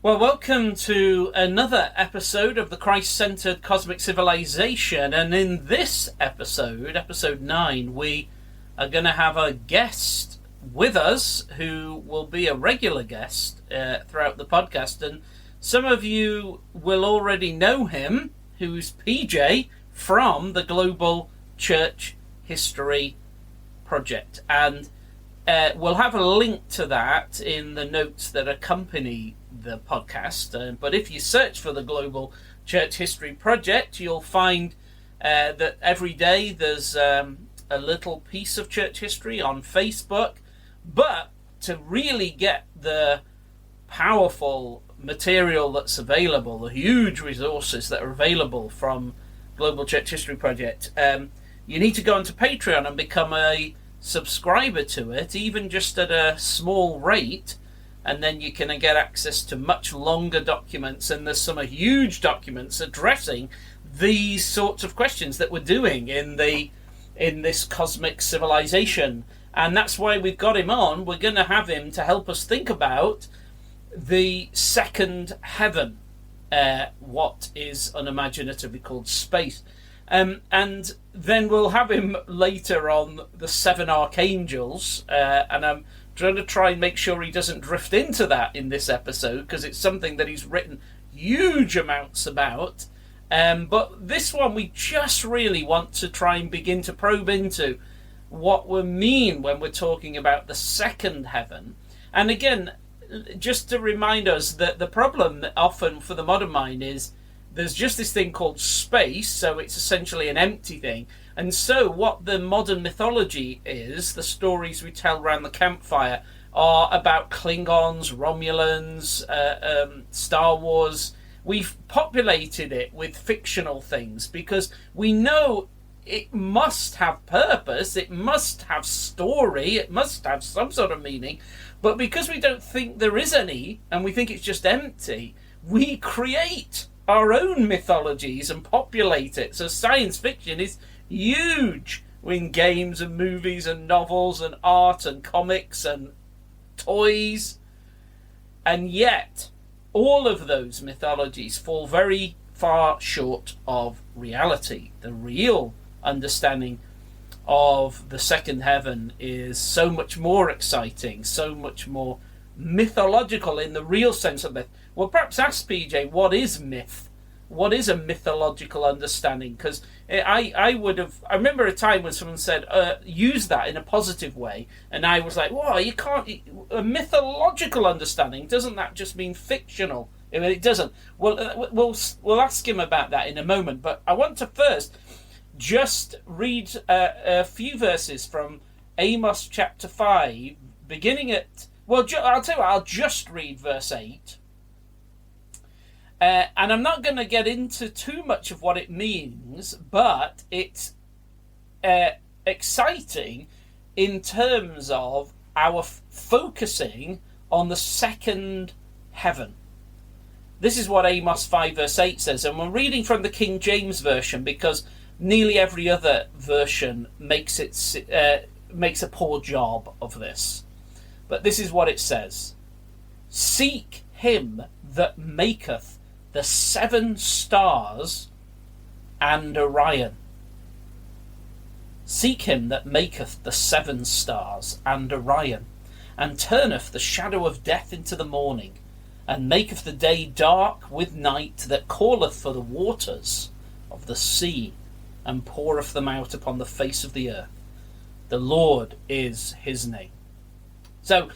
Well, welcome to another episode of the Christ-Centered Cosmic Civilization, and in this episode, episode 9, we are going to have a guest with us who will be a regular guest throughout the podcast, and some of you will already know him, who's PJ from the Global Church History Project, and we'll have a link to that in the notes that accompany the podcast, but if you search for the Global Church History Project, you'll find that every day there's a little piece of church history on Facebook. But to really get the powerful material that's available, the huge resources that are available from Global Church History Project, you need to go onto Patreon and become a subscriber to it, even just at a small rate. And then you can get access to much longer documents, and there's some huge documents addressing these sorts of questions that we're doing in this cosmic civilization. And that's why we've got him on. We're going to have him to help us think about the second heaven, what is unimaginatively called space. And then we'll have him later on the 7 archangels, and I'm try and make sure he doesn't drift into that in this episode, because it's something that he's written huge amounts about. But this one, we just really want to try and begin to probe into what we mean when we're talking about the second heaven. And again, just to remind us that the problem often for the modern mind is there's just this thing called space, so it's essentially an empty thing. And so what the modern mythology is, the stories we tell around the campfire, are about Klingons, Romulans, Star Wars. We've populated it with fictional things because we know it must have purpose, it must have story, it must have some sort of meaning. But because we don't think there is any, and we think it's just empty, we create our own mythologies and populate it. So science fiction is huge in games and movies and novels and art and comics and toys. And yet, all of those mythologies fall very far short of reality. The real understanding of the second heaven is so much more exciting, so much more mythological in the real sense of myth. Well, perhaps ask PJ, what is myth? What is a mythological understanding? Because I remember a time when someone said, use that in a positive way, and I was like, well, you can't, a mythological understanding, doesn't that just mean fictional? I mean, it doesn't. Well, we'll ask him about that in a moment, but I want to first just read a few verses from Amos chapter 5, beginning at, well, I'll tell you what, I'll just read verse 8. And I'm not going to get into too much of what it means, but it's exciting in terms of our focusing on the second heaven. This is what Amos 5 verse 8 says, and we're reading from the King James Version because nearly every other version makes a poor job of this. But this is what it says. Seek him that maketh the 7 stars and Orion. Seek him that maketh the 7 stars and Orion, and turneth the shadow of death into the morning, and maketh the day dark with night, that calleth for the waters of the sea, and poureth them out upon the face of the earth. The Lord is his name. So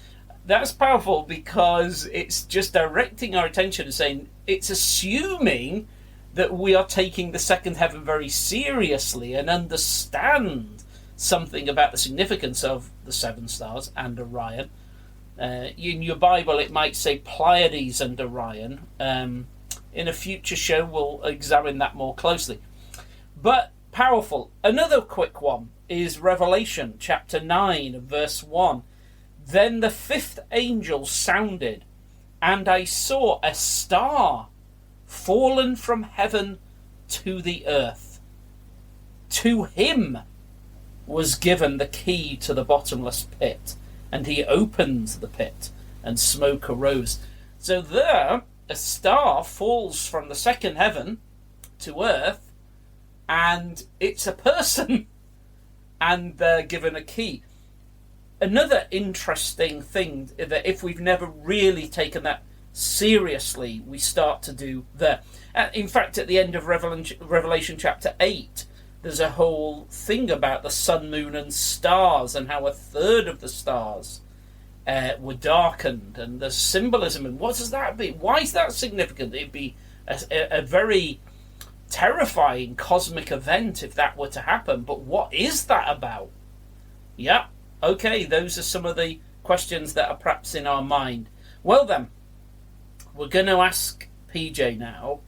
that's powerful because it's just directing our attention and saying it's assuming that we are taking the second heaven very seriously and understand something about the significance of the 7 stars and Orion. In your Bible it might say Pleiades and Orion. In a future show we'll examine that more closely. But powerful. Another quick one is Revelation chapter 9 verse 1. Then the 5th angel sounded, and I saw a star fallen from heaven to the earth. To him was given the key to the bottomless pit, and he opened the pit, and smoke arose. So there a star falls from the second heaven to earth, and it's a person, and they're given a key. Another interesting thing that if we've never really taken that seriously, we start to do there. In fact, at the end of Revelation chapter 8, there's a whole thing about the sun, moon, and stars, and how a third of the stars were darkened, and there's symbolism. And what does that be? Why is that significant? It'd be a very terrifying cosmic event if that were to happen. But what is that about? Yeah, okay, those are some of the questions that are perhaps in our mind. Well then, we're going to ask PJ now.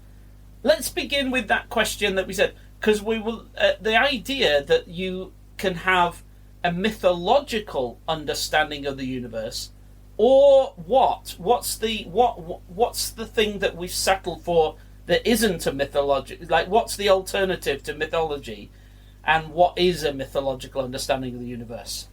Let's begin with that question that we said, because we will. The idea that you can have a mythological understanding of the universe, or what? What's the thing that we've settled for that isn't a mythology? Like, what's the alternative to mythology, and what is a mythological understanding of the universe?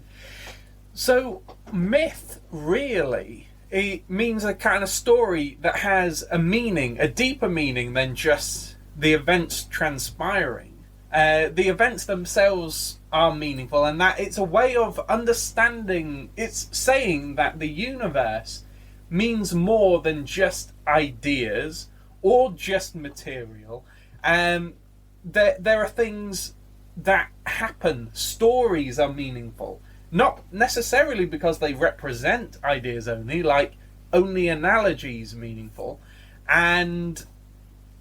So, myth really, it means a kind of story that has a meaning, a deeper meaning than just the events transpiring. The events themselves are meaningful, and that it's a way of understanding. It's saying that the universe means more than just ideas or just material. There are things that happen. Stories are meaningful, not necessarily because they represent ideas only, like only analogies meaningful, and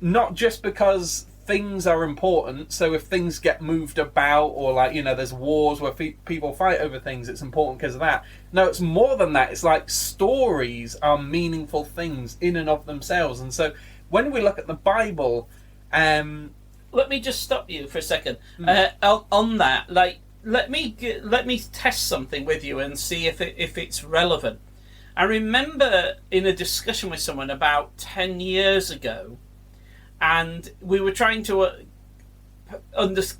not just because things are important. So if things get moved about, or like, there's wars where people fight over things, it's important because of that. No, it's more than that. It's like stories are meaningful things in and of themselves. And so when we look at the Bible, let me just stop you for a second on that. Like, let me test something with you and see if it's relevant. I remember in a discussion with someone about 10 years ago, and we were trying to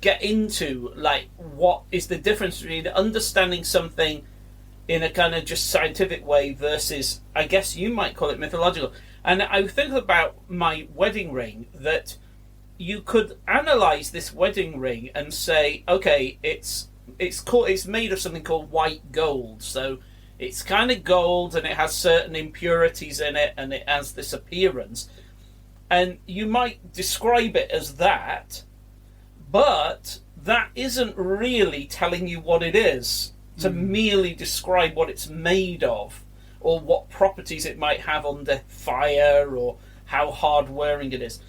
get into, like, what is the difference between understanding something in a kind of just scientific way versus, I guess you might call it, mythological. And I think about my wedding ring, that you could analyze this wedding ring and say, okay, it's made of something called white gold. So it's kind of gold, and it has certain impurities in it, and it has this appearance. And you might describe it as that, but that isn't really telling you what it is, to merely describe what it's made of, or what properties it might have under fire, or how hard wearing it is.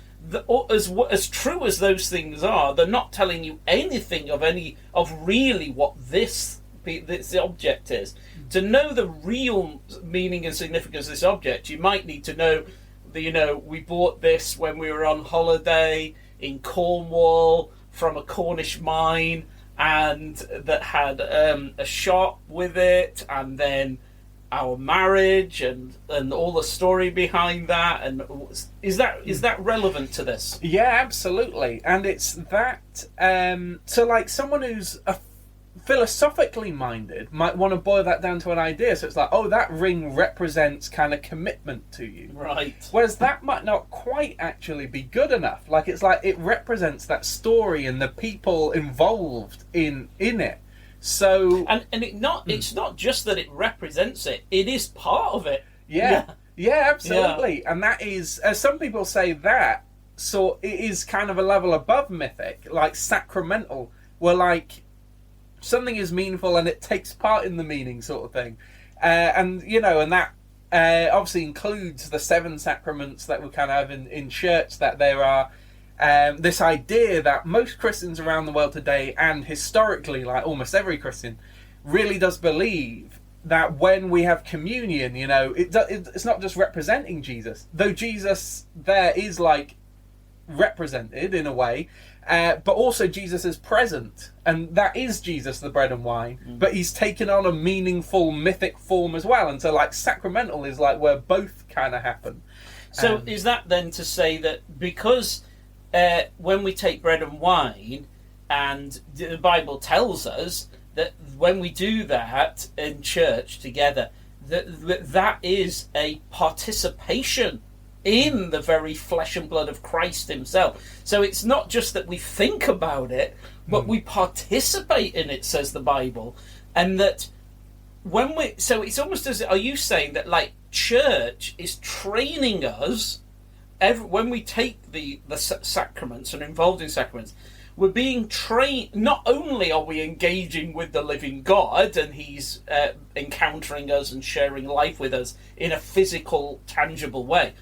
As true as those things are, they're not telling you anything of really what this object is. To know the real meaning and significance of this object, you might need to know we bought this when we were on holiday in Cornwall from a Cornish mine, and that had a shop with it, and then our marriage and all the story behind that. And is that relevant to this? Yeah, absolutely. And it's that so like someone who's philosophically minded might want to boil that down to an idea. So it's like, oh, that ring represents kind of commitment to you, right? Whereas that might not quite actually be good enough. Like, it's like it represents that story and the people involved in it. So it's not just that it represents it, it is part of it. Yeah, absolutely. Yeah. And that is, as some people say, that so it is kind of a level above mythic, like sacramental, where like something is meaningful and it takes part in the meaning, sort of thing. And that obviously includes the 7 sacraments that we kind of have in church, that there are this idea that most Christians around the world today, and historically, like almost every Christian, really does believe that when we have communion, it's not just representing Jesus, though Jesus there is like represented in a way, but also Jesus is present, and that is Jesus, the bread and wine, but he's taken on a meaningful mythic form as well. And so like sacramental is like where both kind of happen. So is that then to say that because when we take bread and wine, and the Bible tells us that when we do that in church together, that is a participation in the very flesh and blood of Christ himself. So it's not just that we think about it, but we participate in it, says the Bible. And that so it's almost as, are you saying that like church is training us, when we take the sacraments and are involved in sacraments, we're being trained. Not only are we engaging with the living God and he's encountering us and sharing life with us in a physical, tangible way,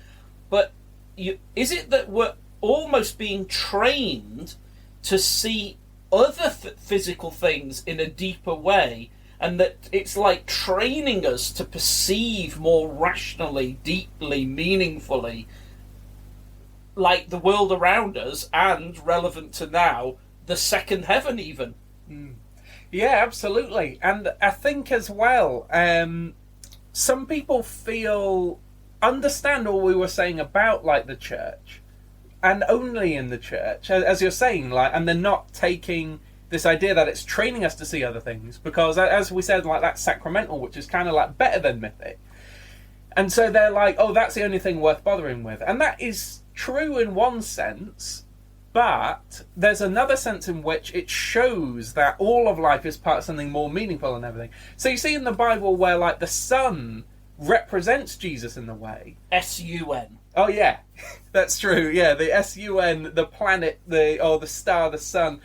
but is it that we're almost being trained to see other physical things in a deeper way, and that it's like training us to perceive more rationally, deeply, meaningfully, like the world around us, and relevant to now, the second heaven even? Yeah, absolutely. And I think as well, some people understand all we were saying about like the church, and only in the church, as you're saying, like, and they're not taking this idea that it's training us to see other things, because as we said, like, that's sacramental, which is kind of like better than mythic. And so they're like, oh, that's the only thing worth bothering with. And that is true in one sense, but there's another sense in which it shows that all of life is part of something more meaningful and everything. So you see in the Bible where like the sun represents Jesus in the way. S-U-N. Oh yeah, that's true. Yeah, the S-U-N, the planet, the star, the sun,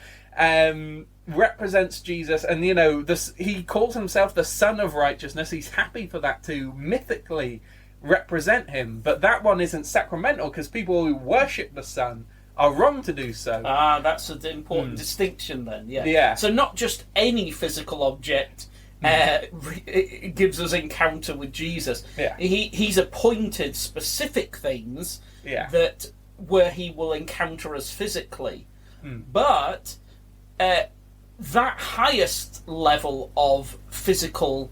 represents Jesus, and you know, he calls himself the Son of Righteousness. He's happy for that to mythically represent him, but that one isn't sacramental because people who worship the sun are wrong to do so. That's an important distinction then. Yeah. So not just any physical object it gives us encounter with Jesus. Yeah. He's appointed specific things that where he will encounter us physically. But that highest level of physical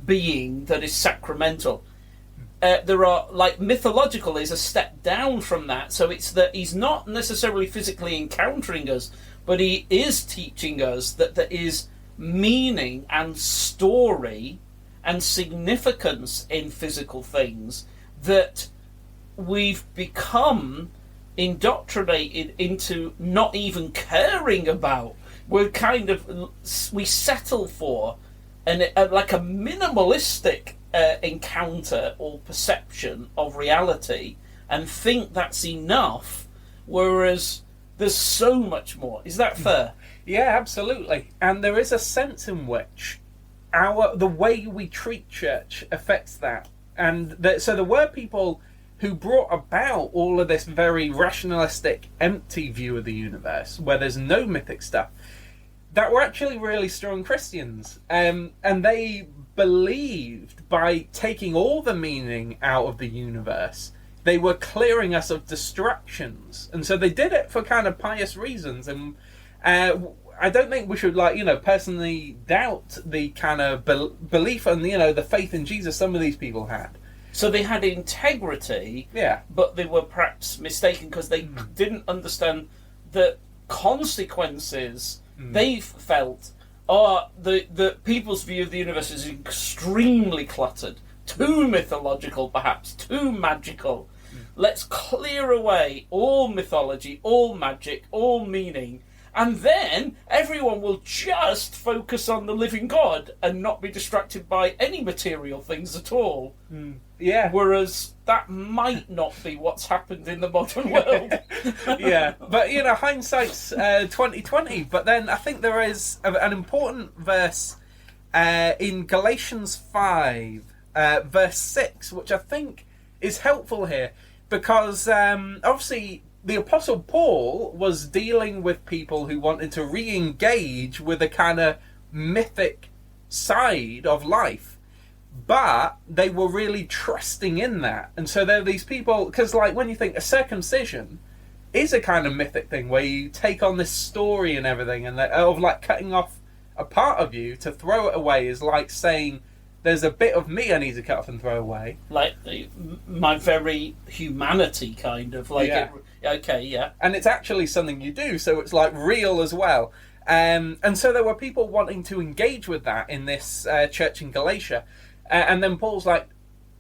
being that is sacramental, there are, like, mythological is a step down from that. So it's that he's not necessarily physically encountering us, but he is teaching us that there is meaning and story and significance in physical things that we've become indoctrinated into not even caring about. We settle for like a minimalistic encounter or perception of reality and think that's enough, whereas there's so much more. Is that fair? Yeah, absolutely. And there is a sense in which the way we treat church affects that. And so there were people who brought about all of this very rationalistic, empty view of the universe, where there's no mythic stuff, that were actually really strong Christians. And they believed by taking all the meaning out of the universe, they were clearing us of distractions. And so they did it for kind of pious reasons. And I don't think we should, personally doubt the kind of belief and, the faith in Jesus some of these people had. So they had integrity, but they were perhaps mistaken because they didn't understand the consequences. They felt, the people's view of the universe is extremely cluttered, too mythological perhaps, too magical. Let's clear away all mythology, all magic, all meaning, and then everyone will just focus on the living God and not be distracted by any material things at all. Yeah. Whereas that might not be what's happened in the modern world. Yeah. But, hindsight's 2020. But then I think there is an important verse in Galatians 5, verse 6, which I think is helpful here. Because, obviously, the Apostle Paul was dealing with people who wanted to re-engage with a kind of mythic side of life. But they were really trusting in that. And so there are these people, because when you think a circumcision is a kind of mythic thing where you take on this story and everything, and of cutting off a part of you to throw it away is like saying, there's a bit of me I need to cut off and throw away. Like my very humanity, kind of. Okay, yeah. And it's actually something you do, so it's real as well. And so there were people wanting to engage with that in this church in Galatia. And then Paul's like,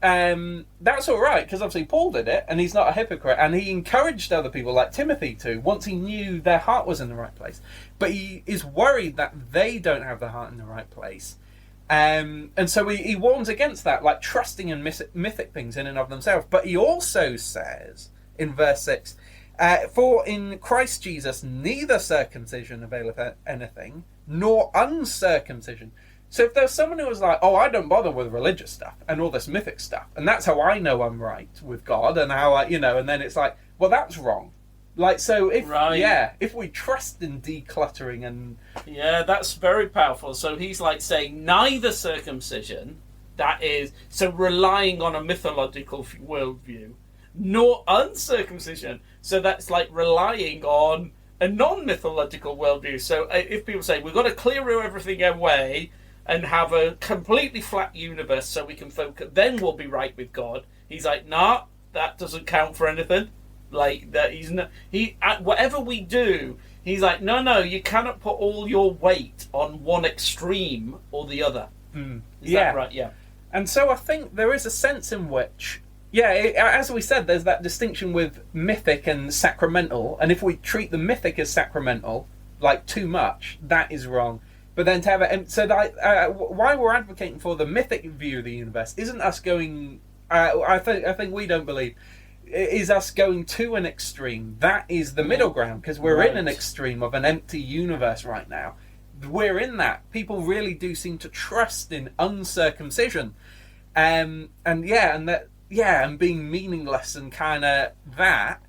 that's all right, because obviously Paul did it, and he's not a hypocrite, and he encouraged other people like Timothy to, once he knew their heart was in the right place. But he is worried that they don't have their heart in the right place. And so he warns against that, like trusting in mythic things in and of themselves. But he also says, in verse 6, for in Christ Jesus neither circumcision availeth anything, nor uncircumcision. So if there's someone who was like, oh, I don't bother with religious stuff and all this mythic stuff, and that's how I know I'm right with God, and how and then it's like, well, that's wrong. Like, so if we trust in decluttering and... Yeah, that's very powerful. So he's like saying neither circumcision, that is, so relying on a mythological worldview, nor uncircumcision. So that's like relying on a non-mythological worldview. So if people say, we've got to clear everything away and have a completely flat universe so we can focus, then we'll be right with God. He's like, nah, that doesn't count for anything. Like that, whatever we do, he's like, no, you cannot put all your weight on one extreme or the other. Is that right? Yeah. And so I think there is a sense in which, as we said, there's that distinction with mythic and sacramental, and if we treat the mythic as sacramental, like too much, that is wrong. But then to have it, and so that, why we're advocating for the mythic view of the universe isn't us going. I think we don't believe. Is us going to an extreme. That is the middle ground, because we're in an extreme of an empty universe right now. We're in that. People really do seem to trust in uncircumcision, and being meaningless and kind of that.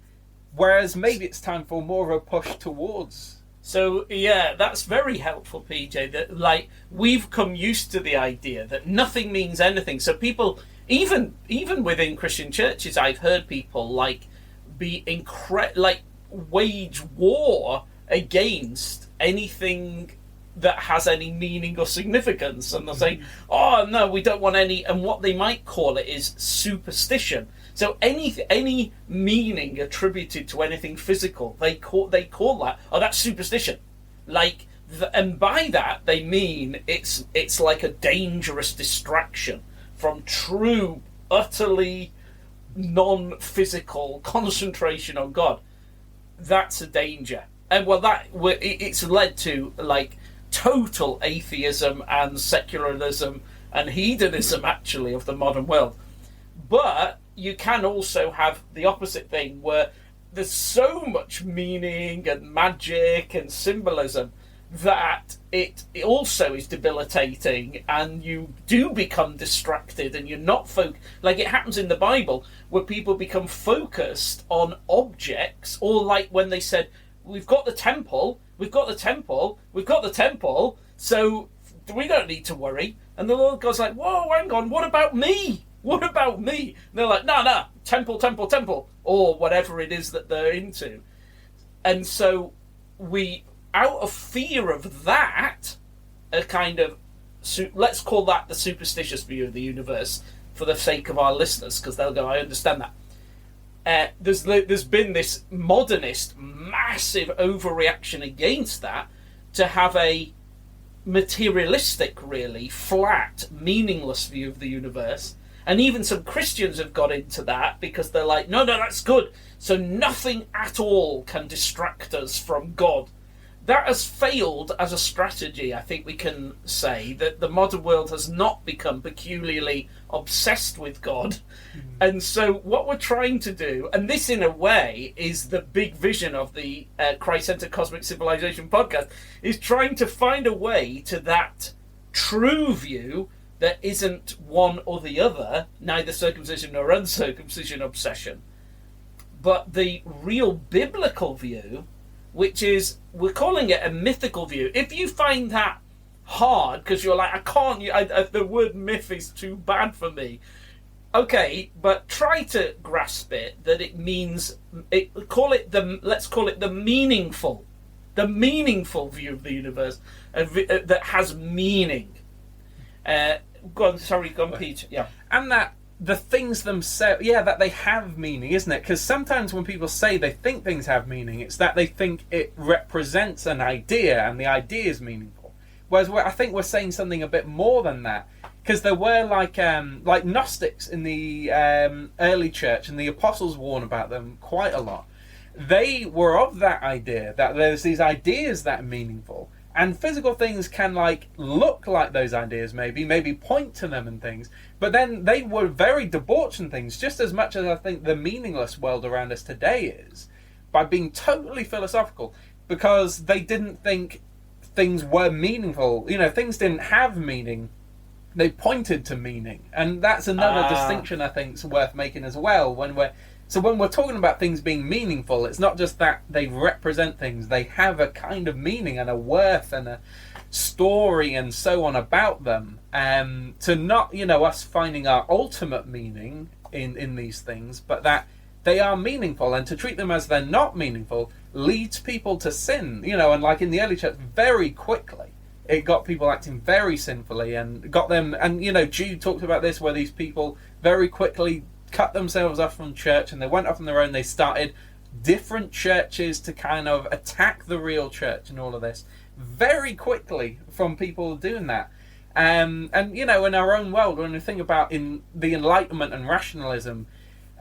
Whereas maybe it's time for more of a push towards. So that's very helpful, PJ. That like we've come used to the idea that nothing means anything. So people. Even within Christian churches, I've heard people wage war against anything that has any meaning or significance, and they'll say, "Oh no, we don't want any." And what they might call it is superstition. So any meaning attributed to anything physical, they call that, "Oh, that's superstition." And by that they mean it's like a dangerous distraction from true, utterly non-physical concentration on God. That's a danger. And it's led to like total atheism and secularism and hedonism, actually, of the modern world. But you can also have the opposite thing, where there's so much meaning and magic and symbolism that it also is debilitating, and you do become distracted, and you're not like it happens in the Bible, where people become focused on objects, or like when they said, we've got the temple, so we don't need to worry. And the Lord God's like, whoa, hang on, what about me? And they're like, no, temple, or whatever it is that they're into. And so out of fear of that, a kind of, let's call that the superstitious view of the universe for the sake of our listeners, because they'll go, I understand that. There's been this modernist massive overreaction against that, to have a materialistic, really flat, meaningless view of the universe. And even some Christians have got into that, because they're like, no, that's good. So nothing at all can distract us from God. That has failed as a strategy. I think we can say that the modern world has not become peculiarly obsessed with God. And so what we're trying to do, and this in a way is the big vision of the Christ-centered Cosmic Civilization podcast, is trying to find a way to that true view that isn't one or the other, neither circumcision nor uncircumcision obsession, but the real biblical view, which is, we're calling it a mythical view. If you find that hard, because you're like, the word myth is too bad for me. Okay, but try to grasp it, that it means, let's call it the meaningful view of the universe, that has meaning. Go on, Pete. Yeah. And that the things themselves, that they have meaning, isn't it? Because sometimes when people say they think things have meaning, it's that they think it represents an idea, and the idea is meaningful. Whereas I think we're saying something a bit more than that. because there were like Gnostics in the early church, and the apostles warn about them quite a lot. They were of that idea that there's these ideas that are meaningful, and physical things can like look like those ideas, maybe point to them and things. But then they were very debauched in things, just as much as I think the meaningless world around us today is, by being totally philosophical, because they didn't think things were meaningful. You know, things didn't have meaning. They pointed to meaning, and that's another distinction I think is worth making as well. When we're talking about things being meaningful, it's not just that they represent things; they have a kind of meaning and a worth and a story and so on about them. To not, us finding our ultimate meaning in these things, but that they are meaningful, and to treat them as they're not meaningful leads people to sin. And like in the early church, very quickly it got people acting very sinfully and got them. And Jude talked about this, where these people very quickly cut themselves off from church and they went off on their own. They started different churches to kind of attack the real church and all of this very quickly from people doing that. And in our own world, when we think about in the Enlightenment and rationalism,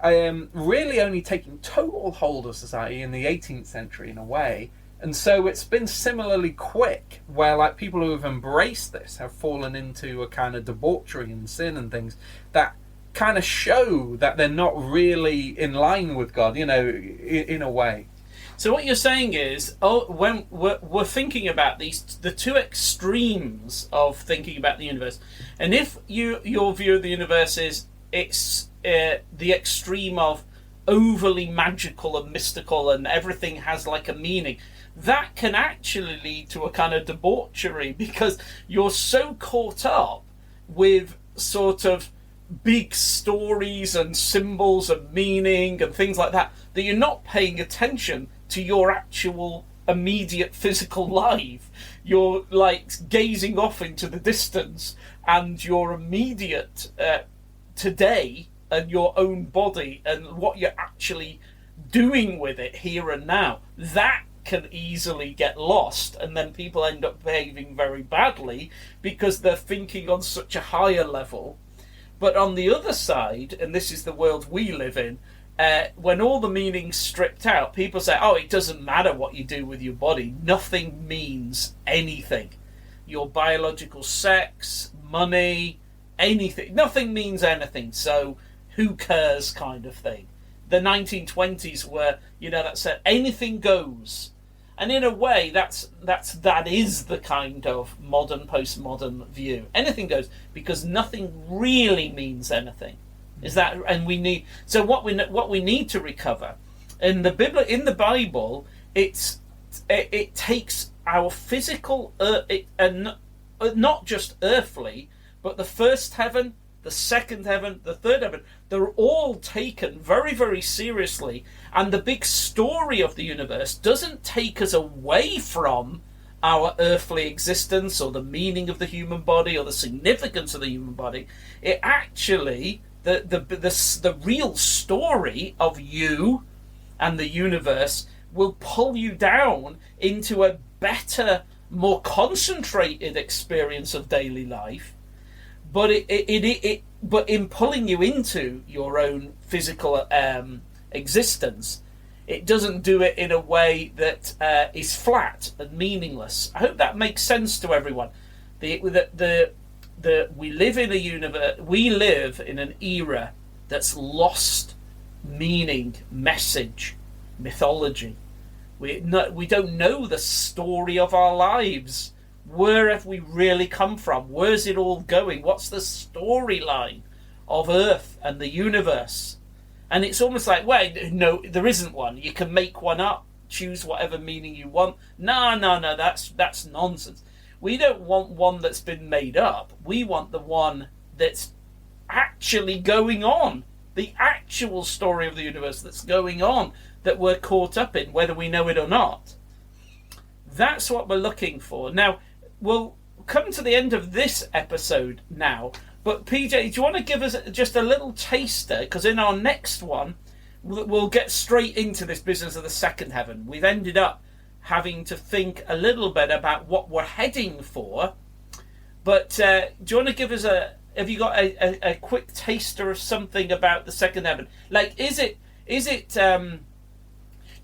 really only taking total hold of society in the 18th century in a way. And so it's been similarly quick, where like people who have embraced this have fallen into a kind of debauchery and sin and things that kind of show that they're not really in line with God, in a way. So what you're saying is, when we're thinking about the two extremes of thinking about the universe, and if your view of the universe is it's the extreme of overly magical and mystical and everything has like a meaning, that can actually lead to a kind of debauchery, because you're so caught up with sort of big stories and symbols and meaning and things like that you're not paying attention to your actual immediate physical life. You're like gazing off into the distance, and your immediate today and your own body and what you're actually doing with it here and now, that can easily get lost, and then people end up behaving very badly because they're thinking on such a higher level. But on the other side, and this is the world we live in, when all the meaning's stripped out, people say, it doesn't matter what you do with your body. Nothing means anything. Your biological sex, money, anything. Nothing means anything, so who cares kind of thing. The 1920s were, that said anything goes. And in a way, that is the kind of modern, postmodern view. Anything goes, because nothing really means anything. Is that? And we need. So what we need to recover in the Bible, it takes our physical and not just earthly, but the first heaven, the second heaven, the third heaven, they're all taken very, very seriously. And the big story of the universe doesn't take us away from our earthly existence or the meaning of the human body or the significance of the human body. It actually, the real story of you and the universe will pull you down into a better, more concentrated experience of daily life. But but in pulling you into your own physical existence, it doesn't do it in a way that is flat and meaningless. I hope that makes sense to everyone. We live in a universe. We live in an era that's lost meaning, message, mythology. We don't know the story of our lives. Where have we really come from? Where's it all going? What's the storyline of Earth and the universe? And it's almost like, well, no, there isn't one. You can make one up, choose whatever meaning you want. No, that's nonsense. We don't want one that's been made up. We want the one that's actually going on. The actual story of the universe that's going on, that we're caught up in, whether we know it or not. That's what we're looking for. Now, we'll come to the end of this episode now, but PJ, do you want to give us just a little taster? Because in our next one, we'll get straight into this business of the second heaven. We've ended up having to think a little bit about what we're heading for, but do you want to give us Have you got a quick taster of something about the second heaven? Like, is it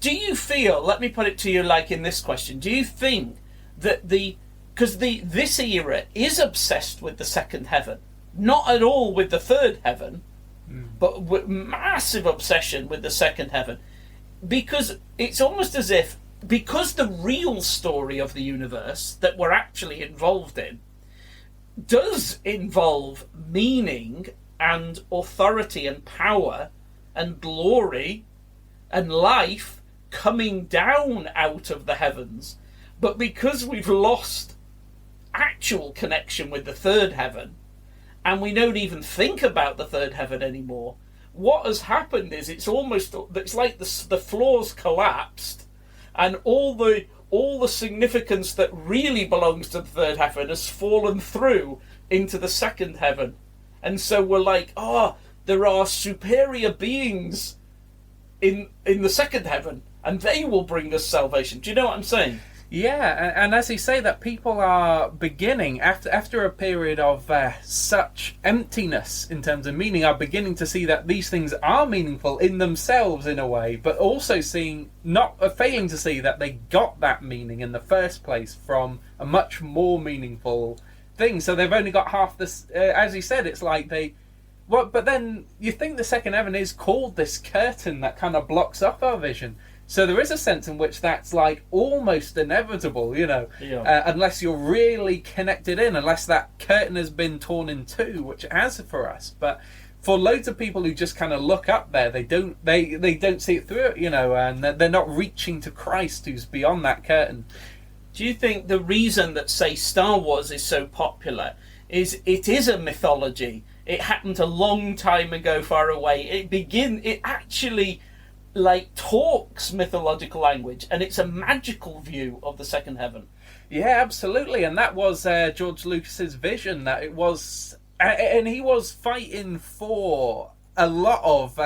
do you feel, let me put it to you like in this question, do you think that because this era is obsessed with the second heaven, not at all with the third heaven, but with massive obsession with the second heaven, because it's almost as if, because the real story of the universe that we're actually involved in does involve meaning and authority and power and glory and life coming down out of the heavens, but because we've lost actual connection with the third heaven and we don't even think about the third heaven anymore, what has happened is it's like the floor's collapsed, and all the significance that really belongs to the third heaven has fallen through into the second heaven. And so we're like, there are superior beings in the second heaven, and they will bring us salvation. Do you know what I'm saying? Yeah, and as you say, that people are beginning, after a period of such emptiness in terms of meaning, are beginning to see that these things are meaningful in themselves in a way, but also failing to see that they got that meaning in the first place from a much more meaningful thing. So they've only got half this, as you said, it's like but then you think the second heaven is called this curtain that kind of blocks off our vision. So there is a sense in which that's like almost inevitable, unless you're really connected in, unless that curtain has been torn in two, which it has for us. But for loads of people who just kind of look up there, they don't see it through, and they're not reaching to Christ, who's beyond that curtain. Do you think the reason that, say, Star Wars is so popular is it is a mythology? It happened a long time ago, far away. It actually talks mythological language, and it's a magical view of the second heaven. Yeah, absolutely. And that was George Lucas's vision, that it was, and he was fighting for a lot of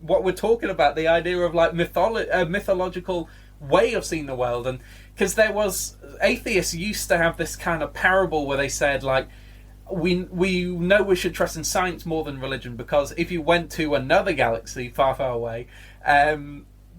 what we're talking about, the idea of mythological way of seeing the world. And because atheists used to have this kind of parable where they said, we know we should trust in science more than religion, because if you went to another galaxy far, far away,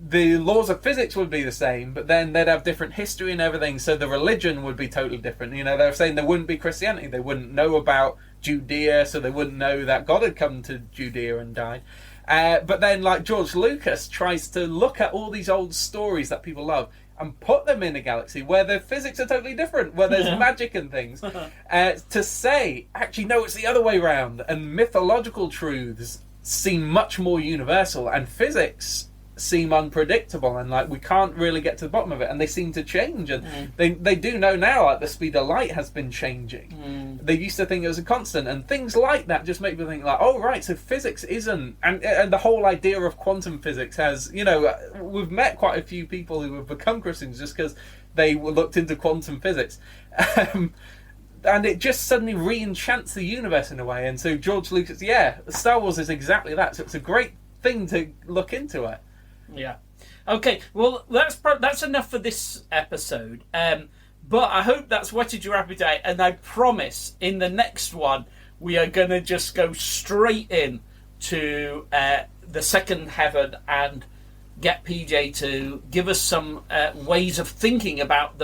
the laws of physics would be the same, but then they'd have different history and everything, so the religion would be totally different. They were saying there wouldn't be Christianity, they wouldn't know about Judea, so they wouldn't know that God had come to Judea and died. But then, George Lucas tries to look at all these old stories that people love and put them in a galaxy where the physics are totally different, where there's magic and things, to say, actually, no, it's the other way around, and mythological truths seem much more universal, and physics seem unpredictable, and we can't really get to the bottom of it, and they seem to change, and they do know now, the speed of light has been changing. They used to think it was a constant, and things like that just make me think oh right, so physics isn't, and the whole idea of quantum physics has, we've met quite a few people who have become Christians just because they looked into quantum physics. And it just suddenly re-enchants the universe in a way. And so George Lucas, Star Wars is exactly that. So it's a great thing to look into it. Yeah. Okay, well, that's enough for this episode. But I hope that's whetted your appetite. And I promise, in the next one, we are going to just go straight in to the second heaven and get PJ to give us some ways of thinking about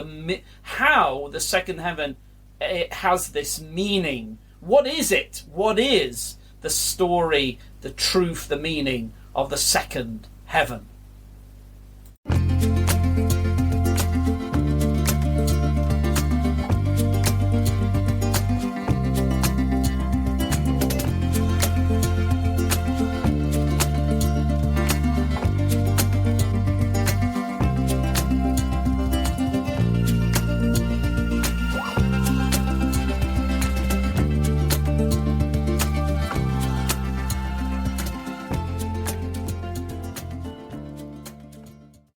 how the second heaven it has this meaning. What is it? What is the story, the truth, the meaning of the second heaven?